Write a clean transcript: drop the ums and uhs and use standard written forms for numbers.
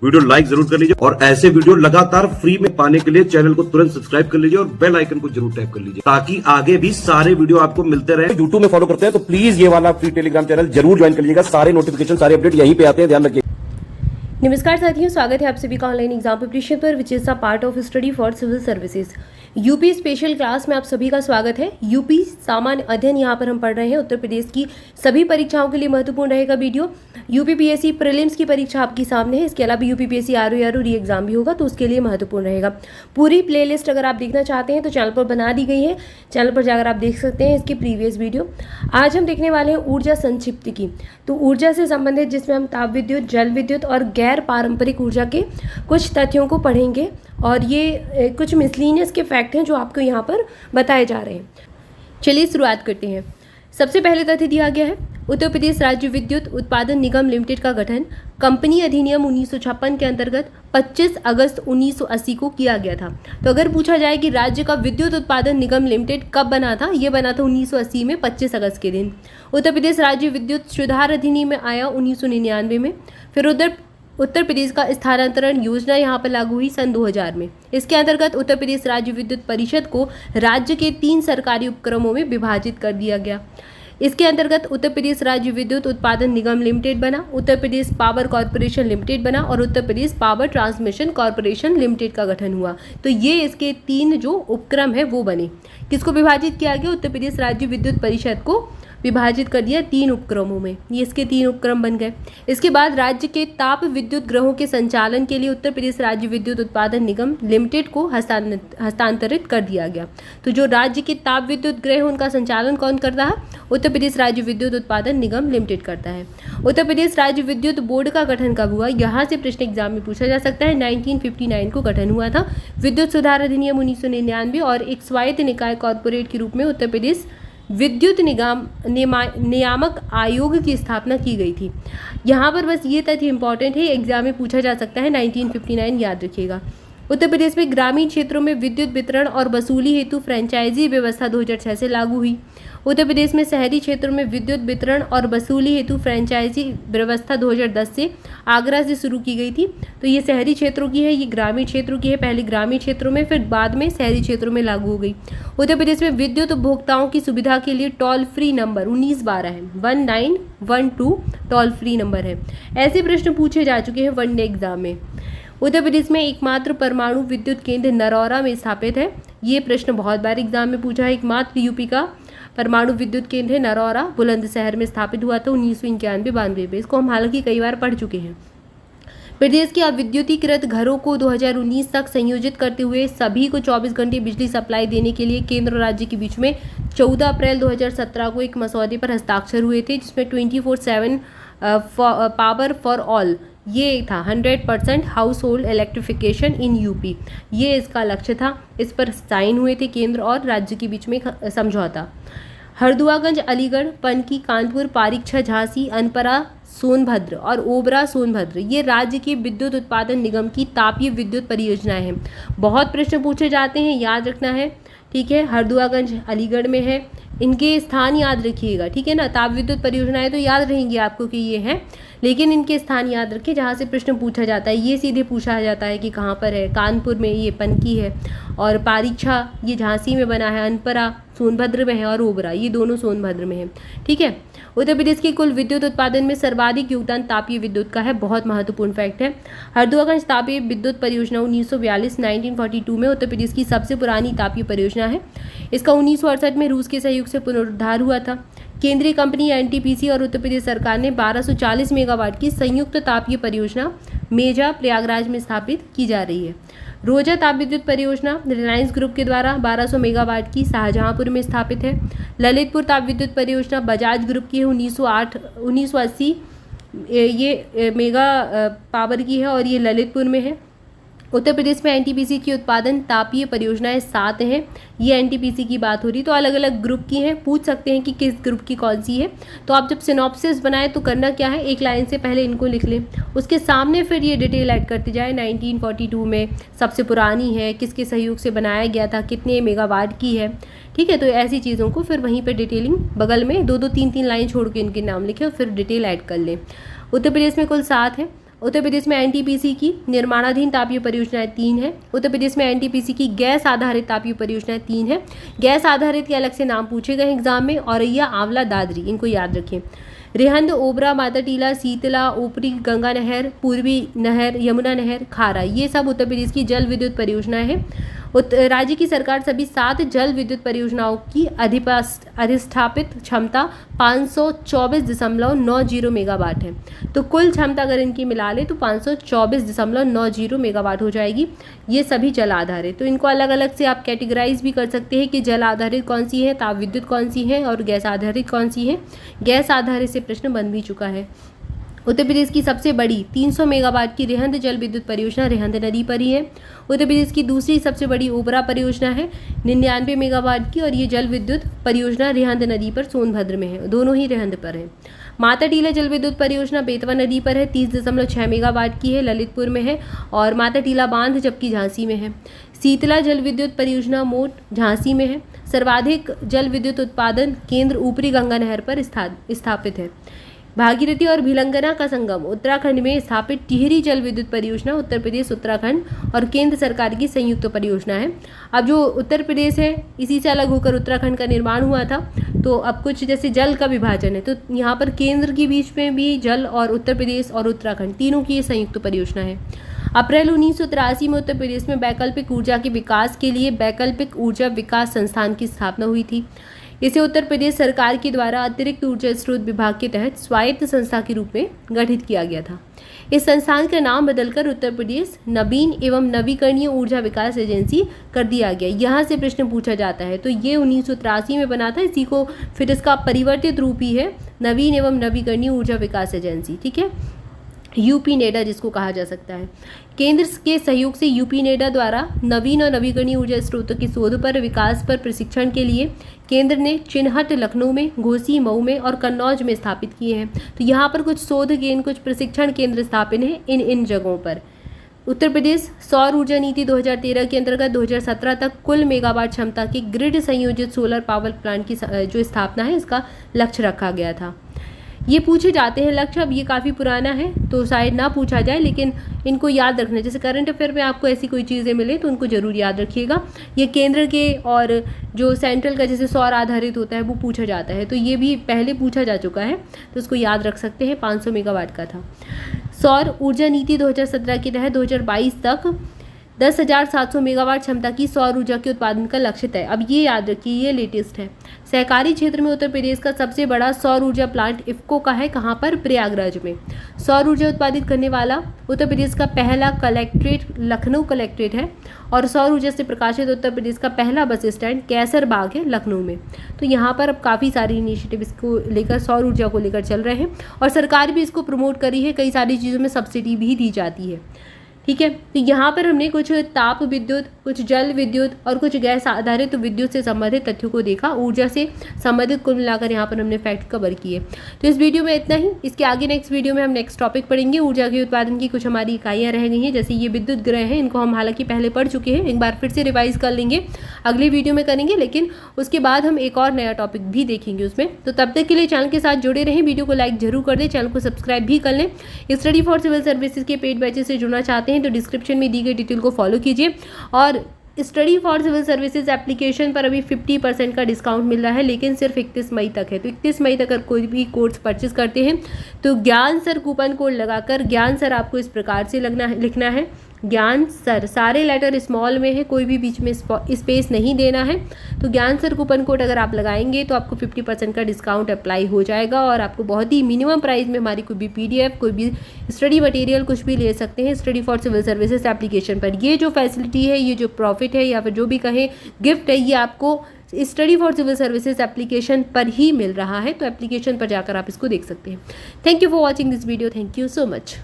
Video like जरूर कर लीजिए और ऐसे वीडियो लगातार फ्री में पाने के लिए चैनल को तुरंत सब्सक्राइब कर लीजिए और बेल आइकन को जरूर टैप कर लीजिए ताकि आगे भी सारे वीडियो आपको मिलते रहे। यूट्यूब में फॉलो करते हैं तो प्लीज ये वाला फ्री टेलीग्राम चैनल जरूर ज्वाइन कर लीजिएगा। सारे नोटिफिकेशन सारे अपडेट यहीं पे आते हैं, ध्यान रखिए। नमस्कार साथियों, स्वागत है आप सभी का ऑनलाइन एग्जाम प्रिपरेशन पर which is a part of study for civil services. UP special class में आप सभी का स्वागत है। यूपी सामान्य अध्ययन यहाँ पर हम पढ़ रहे हैं। उत्तर प्रदेश की सभी परीक्षाओं के लिए महत्वपूर्ण रहेगा वीडियो। यूपी पीएससी प्रीलिम्स की परीक्षा आपके सामने है। इसके अलावा यूपी पीएससी आरओ री एग्जाम भी होगा तो उसके लिए महत्वपूर्ण रहेगा। पूरी प्लेलिस्ट अगर आप देखना चाहते हैं तो चैनल पर बना दी गई है, चैनल पर जाकर आप देख सकते हैं इसकी प्रीवियस वीडियो। आज हम देखने वाले हैं ऊर्जा संक्षिप्त की। तो ऊर्जा से संबंधित जिसमें हम ताप विद्युत, जल विद्युत और गैर पारंपरिक ऊर्जा के कुछ तथ्यों को पढ़ेंगे और ये कुछ मिसलिनियस के फैक्ट हैं जो आपको यहाँ पर बताए जा रहे हैं। चलिए शुरुआत करते हैं। सबसे पहले तथ्य दिया गया है उत्तर प्रदेश राज्य विद्युत उत्पादन निगम लिमिटेड का गठन कंपनी अधिनियम 1956 के अंतर्गत 25 अगस्त 1980 को किया गया था। तो अगर पूछा जाए कि राज्य का विद्युत उत्पादन निगम लिमिटेड कब बना था, ये बना था 1980 में 25 अगस्त के दिन। उत्तर प्रदेश राज्य विद्युत सुधार अधिनियम में आया 1999 में। फिर उत्तर प्रदेश का स्थानांतरण योजना यहाँ पर लागू हुई सन 2000 में। इसके अंतर्गत उत्तर प्रदेश राज्य विद्युत परिषद को राज्य के 3 सरकारी उपक्रमों में विभाजित कर दिया गया। इसके अंतर्गत उत्तर प्रदेश राज्य विद्युत उत्पादन निगम लिमिटेड बना, Uttar Pradesh power corporation limited बना और Uttar Pradesh power transmission corporation limited का गठन हुआ। तो ये इसके 3 जो उपक्रम है वो बने। किसको विभाजित किया गया? उत्तर प्रदेश राज्य विद्युत परिषद को विभाजित कर दिया 3 उपक्रमों में। ये इसके 3 उपक्रम बन गए। इसके बाद राज्य के ताप विद्युत ग्रहों के संचालन के लिए उत्तर प्रदेश राज्य विद्युत उत्पादन निगम लिमिटेड को हस्तांतरित कर दिया गया। तो जो राज्य के ताप विद्युत ग्रह उनका संचालन कौन करता है? उत्तर प्रदेश राज्य विद्युत उत्पादन निगम लिमिटेड करता है। उत्तर प्रदेश राज्य विद्युत बोर्ड का गठन कब हुआ? यहाँ से प्रश्न एग्जाम में पूछा जा सकता है। 1959 को गठन हुआ था। विद्युत सुधार अधिनियम 1999 और एक स्वायत्त निकाय कॉर्पोरेट के रूप में उत्तर प्रदेश विद्युत नियामक आयोग की स्थापना की गई थी। यहाँ पर बस ये तथ्य इंपॉर्टेंट है, एग्जाम में पूछा जा सकता है। 1959 याद रखिएगा। उत्तर प्रदेश में ग्रामीण क्षेत्रों में विद्युत वितरण और वसूली हेतु फ्रेंचाइजी व्यवस्था 2006 से लागू हुई। उत्तर प्रदेश में शहरी क्षेत्रों में विद्युत वितरण और वसूली हेतु फ्रेंचाइजी व्यवस्था 2010 से आगरा से शुरू की गई थी। तो ये शहरी क्षेत्रों की है, ये ग्रामीण क्षेत्रों की है। पहले ग्रामीण क्षेत्रों में, फिर बाद में शहरी क्षेत्रों में लागू हो गई। उत्तर प्रदेश में विद्युत उपभोक्ताओं की सुविधा के लिए टोल फ्री नंबर 1912 है, 1912 टोल फ्री नंबर है। ऐसे प्रश्न पूछे जा चुके हैं वनडे एग्जाम में। उत्तर प्रदेश में एकमात्र परमाणु विद्युत केंद्र नरौरा में स्थापित है। ये प्रश्न बहुत बार एग्जाम में पूछा है। एकमात्र यूपी का परमाणु विद्युत केंद्र है नरौरा, बुलंदशहर में स्थापित हुआ था 1991-92 में। इसको हम हालांकि कई बार पढ़ चुके हैं। प्रदेश के अविद्युतीकृत घरों को 2019 तक संयोजित करते हुए सभी को 24 घंटे बिजली सप्लाई देने के लिए केंद्र और राज्य के बीच में 14 अप्रैल 2017 को एक मसौदे पर हस्ताक्षर हुए थे, जिसमें 24/7 पावर फॉर ऑल ये था। 100% house hold electrification in UP, ये इसका लक्ष्य था। इस पर साइन हुए थे केंद्र और राज्य के बीच में समझौता। हरदुआगंज, अलीगढ़, पनकी, कानपुर, पारीक्षा, झांसी, अनपरा, सोनभद्र और ओबरा सोनभद्र ये राज्य के विद्युत उत्पादन निगम की तापीय विद्युत परियोजनाएं हैं। बहुत प्रश्न पूछे जाते हैं, याद रखना है, ठीक है। हरदुआगंज अलीगढ़ में है, इनके स्थान याद रखिएगा, ठीक है ना। ताप विद्युत परियोजनाएं तो याद रहेंगी आपको कि ये हैं, लेकिन इनके स्थान याद रखें जहाँ से प्रश्न पूछा जाता है। ये सीधे पूछा जाता है कि कहाँ पर है। कानपुर में ये पनकी है और पारीक्षा ये झांसी में बना है, अनपरा सोनभद्र में है और ओबरा ये दोनों सोनभद्र में है, ठीक है। उत्तर प्रदेश की कुल विद्युत उत्पादन में सर्वाधिक योगदान तापीय विद्युत का है। बहुत महत्वपूर्ण फैक्ट है। हरदुआगंज तापीय विद्युत परियोजना 1942 में उत्तर प्रदेश की सबसे पुरानी तापीय परियोजना है। इसका 1968 में रूस के सहयोग से पुनरुद्धार हुआ था। केंद्रीय कंपनी एनटीपीसी और उत्तर प्रदेश सरकार ने 1240 मेगावाट की संयुक्त तापीय परियोजना मेजा प्रयागराज में स्थापित की जा रही है। रोजा ताप विद्युत परियोजना रिलायंस ग्रुप के द्वारा 1200 मेगावाट की शाहजहांपुर में स्थापित है। ललितपुर ताप विद्युत परियोजना बजाज ग्रुप की है, 1980 ये मेगा पावर की है और ये ललितपुर में है। उत्तर प्रदेश में एनटीपीसी की उत्पादन तापीय परियोजनाएं 7 हैं। ये एनटीपीसी की बात हो रही, तो अलग अलग ग्रुप की हैं। पूछ सकते हैं कि किस ग्रुप की कौन सी है। तो आप जब सिनॉप्सिस बनाए तो करना क्या है, एक लाइन से पहले इनको लिख लें, उसके सामने फिर ये डिटेल ऐड करते जाए। 1942 में सबसे पुरानी है, किसके सहयोग से बनाया गया था, कितने मेगावाट की है, ठीक है। तो ऐसी चीज़ों को फिर वहीं पर डिटेलिंग बगल में 2-2 3-3 लाइन छोड़ के इनके नाम लिखें और फिर डिटेल ऐड कर लें। उत्तर प्रदेश में कुल 7 है। उत्तर प्रदेश में एनटीपीसी की निर्माणाधीन तापीय परियोजनाएं 3 हैं। उत्तर प्रदेश में एनटीपीसी की गैस आधारित तापीय परियोजनाएं 3 हैं। गैस आधारित के अलग से नाम पूछे गए एग्जाम में, औरैया, आंवला, दादरी, इनको याद रखें। रिहंद, ओबरा, माताटीला, शीतला, ऊपरी गंगा नहर, पूर्वी नहर, यमुना नहर, खारा, ये सब उत्तर प्रदेश की जल विद्युत परियोजनाएं हैं। राज्य की सरकार सभी 7 जल विद्युत परियोजनाओं की अधिष्ठापित क्षमता 524.90 मेगावाट है। तो कुल क्षमता अगर इनकी मिला ले तो 524.90 मेगावाट हो जाएगी। ये सभी जल आधारित, तो इनको अलग अलग से आप कैटेगराइज भी कर सकते हैं कि जल आधारित कौन सी है, ताप विद्युत कौन सी है और गैस आधारित कौन सी है। गैस आधारित से प्रश्न बन भी चुका है। उत्तर प्रदेश की सबसे बड़ी 300 मेगावाट की रिहंद जल विद्युत परियोजना रिहंद नदी पर ही है। उत्तर प्रदेश की दूसरी सबसे बड़ी ओबरा परियोजना है 99 मेगावाट की, और ये जल विद्युत परियोजना रिहंद नदी पर सोनभद्र में है, दोनों ही रिहंद पर है। माताटीला जल विद्युत परियोजना बेतवा नदी पर है, 30.6 मेगावाट की है, ललितपुर में है, और माताटीला बांध जबकि झांसी में है। शीतला जल विद्युत परियोजना मोट झांसी में है। सर्वाधिक जल विद्युत उत्पादन केंद्र ऊपरी गंगा नहर पर स्थापित है। भागीरथी और भिलंगना का संगम उत्तराखंड में स्थापित टिहरी जल विद्युत परियोजना उत्तर प्रदेश, उत्तराखंड और केंद्र सरकार की संयुक्त परियोजना है। अब जो उत्तर प्रदेश है इसी से अलग होकर उत्तराखंड का निर्माण हुआ था, तो अब कुछ जैसे जल का विभाजन है, तो यहाँ पर केंद्र के बीच में भी जल और उत्तर प्रदेश और उत्तराखंड तीनों की संयुक्त परियोजना है। अप्रैल 1983 में उत्तर प्रदेश में वैकल्पिक ऊर्जा के विकास के लिए वैकल्पिक ऊर्जा विकास संस्थान की स्थापना हुई थी। इसे उत्तर प्रदेश सरकार के द्वारा अतिरिक्त ऊर्जा स्रोत विभाग के तहत स्वायत्त संस्था के रूप में गठित किया गया था। इस संस्थान का नाम बदलकर उत्तर प्रदेश नवीन एवं नवीकरणीय ऊर्जा विकास एजेंसी कर दिया गया। यहाँ से प्रश्न पूछा जाता है, तो ये 1983 में बना था, इसी को फिर इसका परिवर्तित रूप ही है नवीन एवं नवीकरणीय ऊर्जा विकास एजेंसी, ठीक है, यूपी नेडा जिसको कहा जा सकता है। केंद्र के सहयोग से यूपी नेडा द्वारा नवीन और नवीकरणीय ऊर्जा स्रोतों की शोध पर विकास पर प्रशिक्षण के लिए केंद्र ने चिन्हट लखनऊ में, घोसी मऊ में और कन्नौज में स्थापित किए हैं। तो यहाँ पर कुछ शोध केंद्र, कुछ प्रशिक्षण केंद्र स्थापित हैं इन जगहों पर। उत्तर प्रदेश सौर ऊर्जा नीति 2013 के अंतर्गत 2017 तक कुल मेगावाट क्षमता की ग्रिड संयोजित सोलर पावर प्लांट की जो स्थापना है इसका लक्ष्य रखा गया था। ये पूछे जाते हैं लक्ष्य, अब ये काफ़ी पुराना है तो शायद ना पूछा जाए, लेकिन इनको याद रखना, जैसे करंट अफेयर में आपको ऐसी कोई चीज़ें मिले तो उनको जरूर याद रखिएगा। ये केंद्र के और जो सेंट्रल का जैसे सौर आधारित होता है वो पूछा जाता है, तो ये भी पहले पूछा जा चुका है, तो उसको याद रख सकते हैं। 500 मेगावाट का था। सौर ऊर्जा नीति 2017 के तहत 2022 तक 10,700 मेगावाट क्षमता की सौर ऊर्जा के उत्पादन का लक्ष्य तय। अब ये याद रखिए, ये लेटेस्ट है। सहकारी क्षेत्र में उत्तर प्रदेश का सबसे बड़ा सौर ऊर्जा प्लांट इफ्को का है, कहाँ पर, प्रयागराज में। सौर ऊर्जा उत्पादित करने वाला उत्तर प्रदेश का पहला कलेक्ट्रेट लखनऊ कलेक्ट्रेट है, और सौर ऊर्जा से प्रकाशित उत्तर प्रदेश का पहला बस स्टैंड कैसर बाग है लखनऊ में। तो यहाँ पर अब काफ़ी सारी इनिशिएटिव इसको लेकर, सौर ऊर्जा को लेकर चल रहे हैं, और सरकार भी इसको प्रमोट करी है, कई सारी चीज़ों में सब्सिडी भी दी जाती है, ठीक है। तो यहाँ पर हमने कुछ ताप विद्युत, कुछ जल विद्युत और कुछ गैस आधारित विद्युत से संबंधित तथ्यों को देखा। ऊर्जा से संबंधित कुल मिलाकर यहाँ पर हमने फैक्ट कवर किए। तो इस वीडियो में इतना ही। इसके आगे नेक्स्ट वीडियो में हम नेक्स्ट टॉपिक पढ़ेंगे। ऊर्जा के उत्पादन की कुछ हमारी इकाइयाँ रह गई हैं, जैसे ये विद्युत ग्रह हैं, इनको हम हालांकि पहले पढ़ चुके हैं, एक बार फिर से रिवाइज कर लेंगे, अगले वीडियो में करेंगे, लेकिन उसके बाद हम एक और नया टॉपिक भी देखेंगे उसमें। तो तब तक के लिए चैनल के साथ जुड़े रहें, वीडियो को लाइक जरूर कर दें, चैनल को सब्सक्राइब भी कर लें। स्टडी फॉर सिविल सर्विसेज के पेड बैचेस से जुड़ना चाहते हैं तो डिस्क्रिप्शन में दी गई डिटेल को फॉलो कीजिए। और study for civil services application पर अभी 50% का डिस्काउंट मिल रहा है, लेकिन सिर्फ 31 मई तक है। तो 31 मई तक अगर कोई भी कोर्स परचेज करते हैं तो ज्ञान सर कूपन कोड लगाकर, ज्ञान सर आपको इस प्रकार से लिखना है, ज्ञान सर, सारे लेटर स्मॉल में है, कोई भी बीच में स्पेस नहीं देना है। तो ज्ञान सर कूपन कोड अगर आप लगाएंगे तो आपको 50% का डिस्काउंट अप्लाई हो जाएगा, और आपको बहुत ही मिनिमम प्राइस में हमारी कोई भी PDF, कोई भी स्टडी मटेरियल कुछ भी ले सकते हैं study for civil services application पर। ये जो फैसिलिटी है, ये जो प्रॉफिट है या फिर जो भी कहें गिफ्ट है, ये आपको study for civil services application पर ही मिल रहा है। तो एप्लीकेशन पर जाकर आप इसको देख सकते हैं। Thank you for watching this video. Thank you so much.